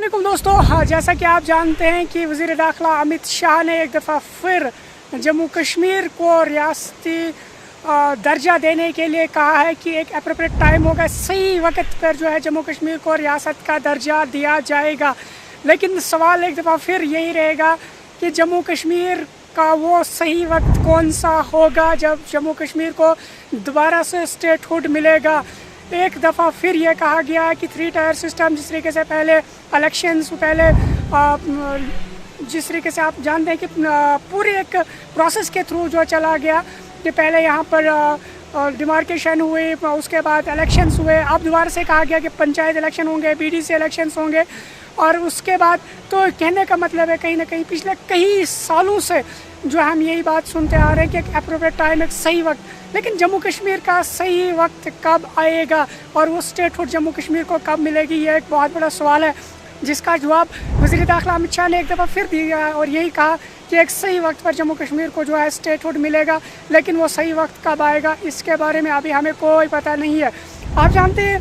अस्सलामुअलैकुम दोस्तों, हाँ जैसा कि आप जानते हैं कि वज़ीर दाखिला अमित शाह ने एक दफ़ा फिर जम्मू कश्मीर को रियासती दर्जा देने के लिए कहा है कि एक अप्रोप्रिएट टाइम होगा, सही वक्त पर जो है जम्मू कश्मीर को रियासत का दर्जा दिया जाएगा। लेकिन सवाल एक दफ़ा फिर यही रहेगा कि जम्मू कश्मीर का वो सही वक्त कौन सा होगा जब जम्मू कश्मीर को दोबारा से स्टेटहुड मिलेगा। एक दफ़ा फिर ये कहा गया है कि 3 टायर सिस्टम, जिस तरीके से पहले इलेक्शंस जिस तरीके से आप जानते हैं कि पूरी एक प्रोसेस के थ्रू जो चला गया कि पहले यहाँ पर डिमार्केशन हुए, उसके बाद इलेक्शंस हुए, अब दोबारा से कहा गया कि पंचायत इलेक्शन होंगे, बीडीसी इलेक्शंस होंगे। और उसके बाद तो कहने का मतलब है कहीं ना कहीं पिछले कई सालों से जो हम यही बात सुनते आ रहे हैं कि एक अप्रोप्रिएट टाइम, एक सही वक्त, लेकिन जम्मू कश्मीर का सही वक्त कब आएगा और वो स्टेटहुड जम्मू कश्मीर को कब मिलेगी, ये एक बहुत बड़ा सवाल है जिसका जवाब वज़ीर दाखिला अमित शाह ने एक दफ़ा फिर दिया है और यही कहा कि एक सही वक्त पर जम्मू कश्मीर को जो है स्टेटहुड मिलेगा। लेकिन वो सही वक्त कब आएगा इसके बारे में अभी हमें कोई पता नहीं है। आप जानते हैं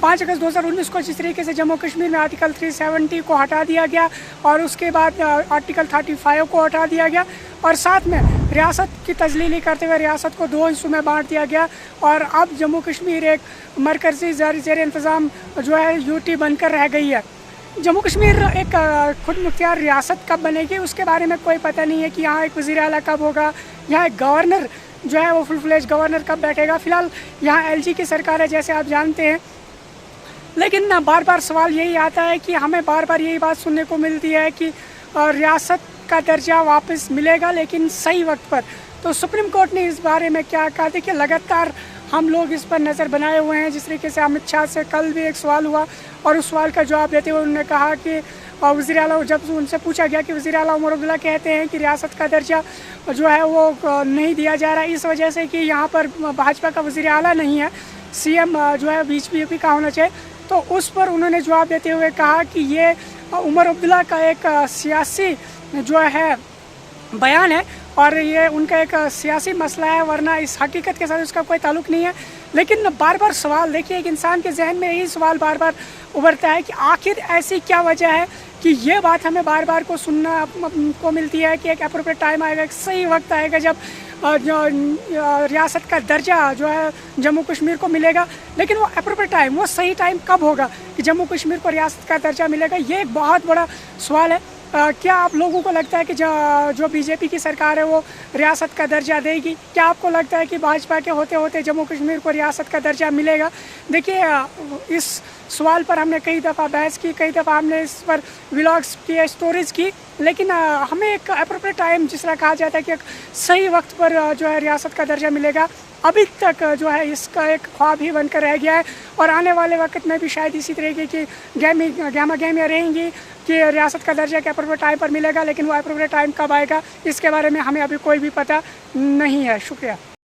5 अगस्त 2019 को जिस तरीके से जम्मू कश्मीर में आर्टिकल 370 को हटा दिया गया और उसके बाद आर्टिकल 35 को हटा दिया गया और साथ में रियासत की तजलीली करते हुए रियासत को 2 हिस्सों में बांट दिया गया और अब जम्मू कश्मीर एक मरकज़ी ज़ेर इंतज़ाम जो है यूटी बनकर रह गई है। जम्मू कश्मीर एक खुद मुख्तियार रियासत कब बनेगी उसके बारे में कोई पता नहीं है कि यहाँ एक वज़ीर आला कब होगा, यहाँ एक गवर्नर जो है वो फुल फ्लेज गवर्नर कब बैठेगा। फ़िलहाल यहाँ एलजी की सरकार है जैसे आप जानते हैं, लेकिन ना बार बार सवाल यही आता है कि हमें बार बार यही बात सुनने को मिलती है कि रियासत का दर्जा वापस मिलेगा लेकिन सही वक्त पर। तो सुप्रीम कोर्ट ने इस बारे में क्या कहा, देखिए लगातार हम लोग इस पर नज़र बनाए हुए हैं। जिस तरीके से अमित शाह से कल भी एक सवाल हुआ और उस सवाल का जवाब देते हुए उन्होंने कहा कि वज़ीर आला, जब उनसे पूछा गया कि वज़ीर आला उमर अब्दुल्ला कहते हैं कि रियासत का दर्जा जो है वो नहीं दिया जा रहा इस वजह से कि यहाँ पर भाजपा का वज़ीर आला नहीं है, सीएम जो है बीजेपी का होना चाहिए। तो उस पर उन्होंने जवाब देते हुए कहा कि ये उमर अब्दुल्ला का एक सियासी जो है बयान है और ये उनका एक सियासी मसला है, वरना इस हकीकत के साथ उसका कोई ताल्लुक़ नहीं है। लेकिन बार बार सवाल, देखिए एक इंसान के जहन में यही सवाल बार बार उभरता है कि आखिर ऐसी क्या वजह है कि ये बात हमें बार बार को सुनना को मिलती है कि एक अप्रोप्रिएट टाइम आएगा, एक सही वक्त आएगा जब रियासत का दर्जा जो है जम्मू कश्मीर को मिलेगा। लेकिन वो अप्रोप्रिएट टाइम, वो सही टाइम कब होगा कि जम्मू कश्मीर को रियासत का दर्जा मिलेगा, ये एक बहुत बड़ा सवाल है। क्या आप लोगों को लगता है कि जो बीजेपी की सरकार है वो रियासत का दर्जा देगी? क्या आपको लगता है कि भाजपा के होते होते जम्मू कश्मीर को रियासत का दर्जा मिलेगा? देखिए इस सवाल पर हमने कई दफ़ा बहस की, कई दफ़ा हमने इस पर व्लॉग्स किए, स्टोरीज़ की, लेकिन हमें एक अप्रोप्रिएट टाइम जिस तरह कहा जाता है कि एक सही वक्त पर जो है रियासत का दर्जा मिलेगा, अभी तक जो है इसका एक ख्वाब ही बनकर रह गया है। और आने वाले वक्त में भी शायद इसी तरीके की गहमा-गहमियाँ रहेंगी कि रियासत का दर्जा के अप्रोप्रिएट टाइम पर मिलेगा, लेकिन वो अप्रोप्रिएट टाइम कब आएगा इसके बारे में हमें अभी कोई भी पता नहीं है। शुक्रिया।